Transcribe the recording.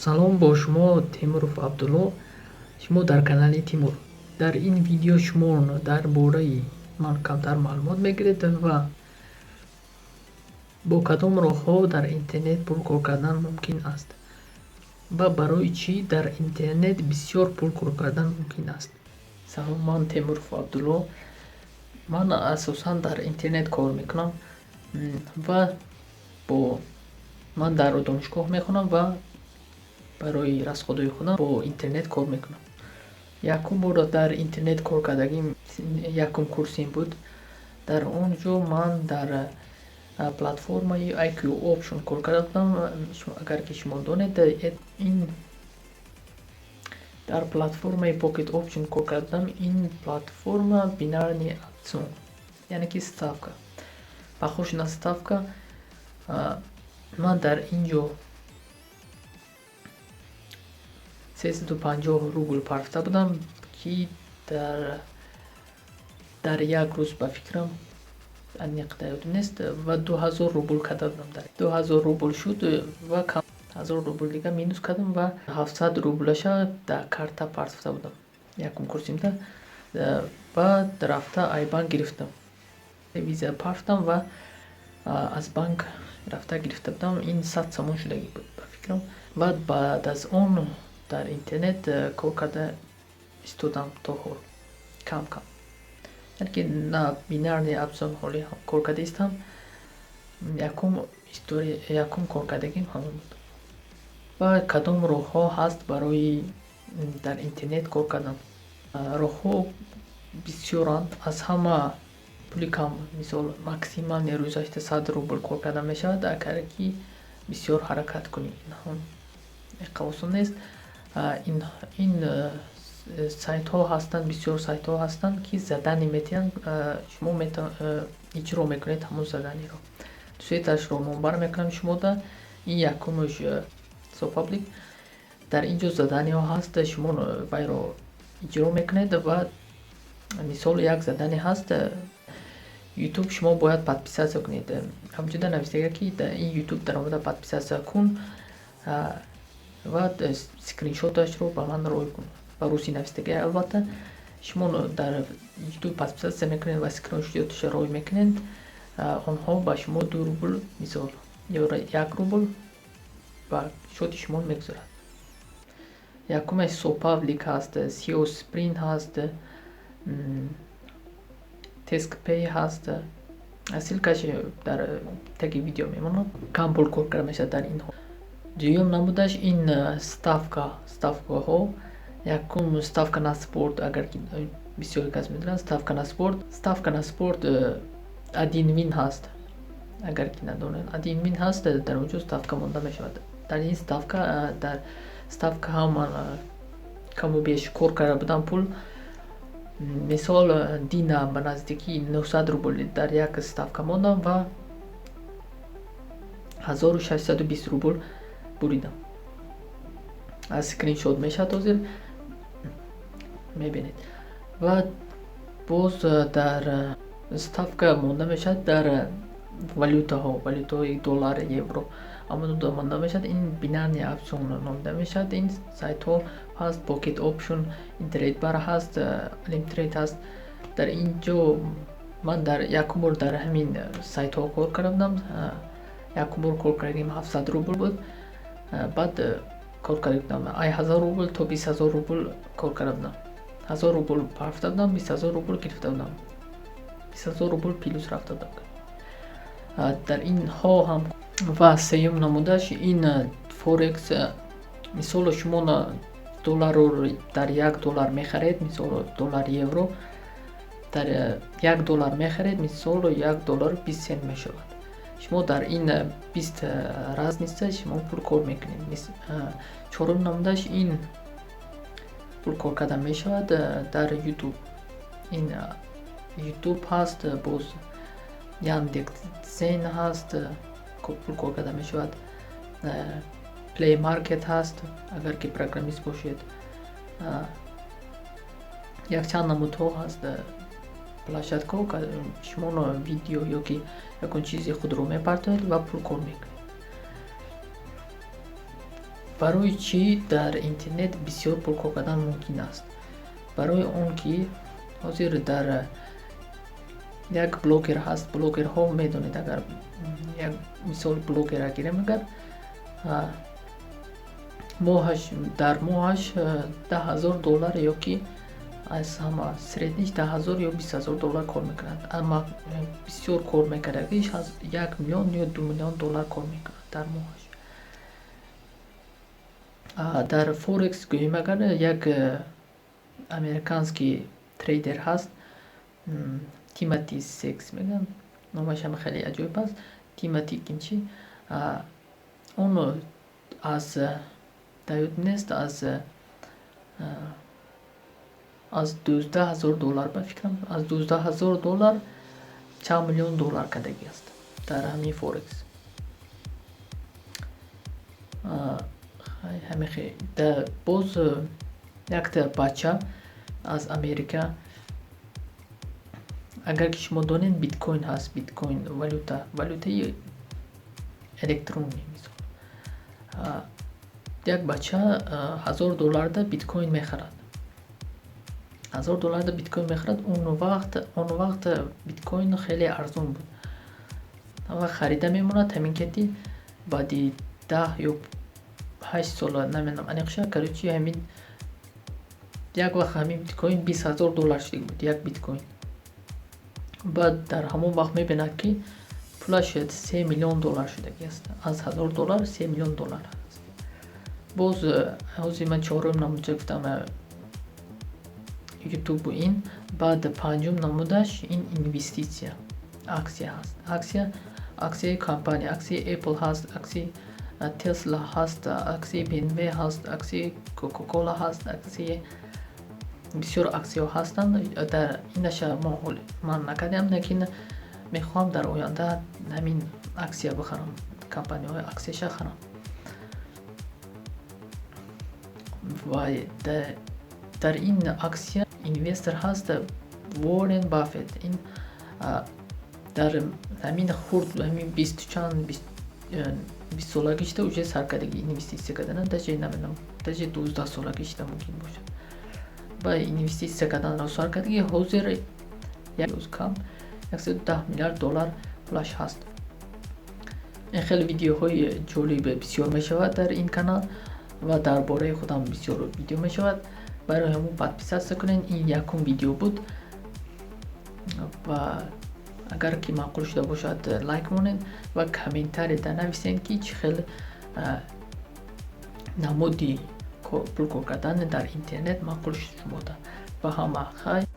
Салом бо шумо Темуров Абдулло. Шумо дар канали Тимур. Дар ин видео шумо дар бораи ман камтар маълумот мегиред ва бо кадом роҳҳо дар интернет пул кор кардан мумкин аст ва барои чӣ дар интернет бисёр пул кор кардан мумкин аст. Салом, ман Темуров Абдулло. Ман асосан дар интернет кор мекунам ва ман дар донишгоҳ мехонам ва барои расходҳои худам бо интернет кор мекунам. Якум бор дар интернет кор кардагим якум курсим буд. Дар он ҷо ман дар платформаи IQ Option кор кардам. Агар ки шумо донед, ин дар платформаи Pocket Option кор кардам. Ин платформа бинарный опцион, яъне ки ставка, похож на ставка. Ман дар ин ҷо 350 рубл парфта будам, ки дар як рӯз ба фикрам аниқда ёдам нест ва 2000 рубл карда будам. Дар 2000 рубл шуд ва 1000 рубл дига минус кардам ва 700 рублаша дар карта парфта будам. Якум курсимда ва рафта айбанк гирифтам, виза парфтам ва аз банк рафта гирифта будам. ин 100 сомон шудагӣ буд ба фикрам. Баъд аз он дар интернет кор карда истодам то ҳол кам, яке на бинарный опцион ҳоли кор карда истам. Якум кор кардагим ҳамон буд. ва кадом роҳҳо ҳаст барои дар интернет кор кардан? Роҳҳо бисёранд. Аз ҳама пули кам, мисол максимал нерӯзашта 100 рубл кор кардан мешавад, агар ки бисёр ҳаракат кунӣ. Инаҳо осон нест. ин сайтҳо ҳастанд, бисёр сайтҳо ҳастанд ки задане метиҳанд, шумо иҷро мекунед ҳамон заданиро. Дусеташро номбар мекунам шумода. ин якумаш сопаблик. дар ин ҷо заданиҳо ҳаст, шумо вайро иҷро мекунед ва мисол як задане ҳаст. YouTube шумо бояд подписатсия кунед. ҳамҷуда навистага ки ин YouTube дар омада подписатсия кун ва скриншоташро ба ман рой кун. Ба рӯси навистага албатта. Шумо дар YouTube подписатсия мекунед ва скриншоташро рой мекунед. онҳо ба шумо 2 рубл мисол ё 1 рубл ба шоти шумо мегузорад. Якумаш сопаблик ҳаст, SEO Sprint ҳаст, TaskPay ҳаст. Ссилкаш дар таги видео мемонад. Кам пул кор карда мешавад дар инҳо. Дуюм намудаш ин ставкаҳо. Якум ставка на спорт, агар ки бисёри кас медонад. Ставка на спорт адинвин ҳаст. Агар ки надонад, адинвин ҳаст, дар он ҷо ставка монда мешавад. Дар ин ставка ҳам ман каму беш кор карда будам пул. Мисол дина ба наздики 900 рубл дар як ставка мондам ва 1620 рубл буридам. аз скриншот мешавад ҳозир мебинед. ва боз дар ставка монда мешавад дар валютаҳои доллар, евро амода монда мешавад. ин бинарный опцион номида мешавад. ин сайтҳо ҳаст, Pocket Option, Tradebar ҳаст, Limtrade ҳаст. дар ин ҷо ман дар якум бор дар ҳамин сайтҳо кор карда будам. якум бор кор кардагим 700 рубл буд. баъд кор карда будам 1000 рубл то 20000 рубл кор карда будам. 1000 рубл парфта будам, 20000 рубл гирифта будам. 20000 рубл плюс рафта будам. дар инҳо ҳам. ва сеюм намудаш ин форекс. мисол шумо долларро дар 1 доллар мехаред, мисол доллар евро дар 1 доллар мехаред, мисол 1 доллар 20 сент мешавад. шумо дар ин 20 разница шумо пул кор мекунед. чорум намудаш ин пул кор карда мешавад дар YouTube. ин YouTube ҳаст, боз Яндекс.Дзен ҳаст, пул кор карда мешавад. Play Market ҳаст, агар ки программист бошед. якчанд намудҳо ҳаст площадка. шумо видео ё ки ягон чизи худро мепартоед ва пул кор мекунед. барои чӣ дар интернет бисёр пул кор кардан мумкин аст? Барои он ки ҳозир дар як блогер ҳаст. Блогерҳо медонед, агар як мисоли блогера гирем, агар дар моҳаш $10,000 ёки аз ҳама средниш $10,000 ё $20,000 кор мекунад. аммо бисёр кор мекардагиш аз $1 миллион ё $2 миллион кор мекунад дар моҳаш. дар форекс гӯем, агар як американский трейдер ҳаст, Тимоти Секс мегӯям, номашам хеле аҷоиб аст. Тимоти Кинчи, он аз даёд нест аз $12,000 ба фикрам аз $12,000 чанд миллион доллар кардагӣ аст дар ҳамин форекс. боз якта бача аз Америка, агар ки шумо донед, биткоин ҳаст. Биткоин валютаи электронӣ. мисол як бача $1,000 биткоин мехарад. $1,000 биткоин мехарад. он вақт биткоин хеле арзон буд. ва харида мемонад, ҳамин ки баъди 10 ё 8 сола намедонам аниқша, короче ҳамин як вақт ҳамин биткоин $20,000 шуда буд, як биткоин. баъд дар ҳамон вақт мебинад ки пулаш $3 миллион шудагӣ аст. аз $1,000 $3 миллион аст. боз ҳозир ман чорум намуд гуфтам ютубу ин. баъд панҷум намудаш ин инвеститсия, аксия ҳаст. аксияи компания, аксияи Apple ҳаст, аксияи Tesla ҳаст, аксияи BMW ҳаст, аксияи Coca-Cola ҳаст, аксияи бисёр аксияҳо ҳастанд. дар инаша ман накардам, лекин мехоҳам дар оянда ҳамин аксия бихарам, компанияҳои аксияша харам. ва дар ин аксия инвестор ҳаст Уоррен Баффет. ин дар ҳамин хурд ҳамин 20 солагишта уже саркардагӣ инвеститсия кардана, даже намедонам, даже 12 солагишта мумкин бошад. ба инвеститсия карданро сар кардагӣ ҳозир кам $110 миллиард пулаш ҳаст. ин хеле видеоҳои ҷолиб бисёр мешавад дар ин канал ва дар бораи худам бисёр видео мешавад. барои ҳамон подписатсия кунед. ин якум видео буд ва агар ки маъқул шуда бошад лайк монед ва комментария нависед ки чӣ хел намуди пул кор кардан дар интернет маъқул шумода. ба ҳама хайр.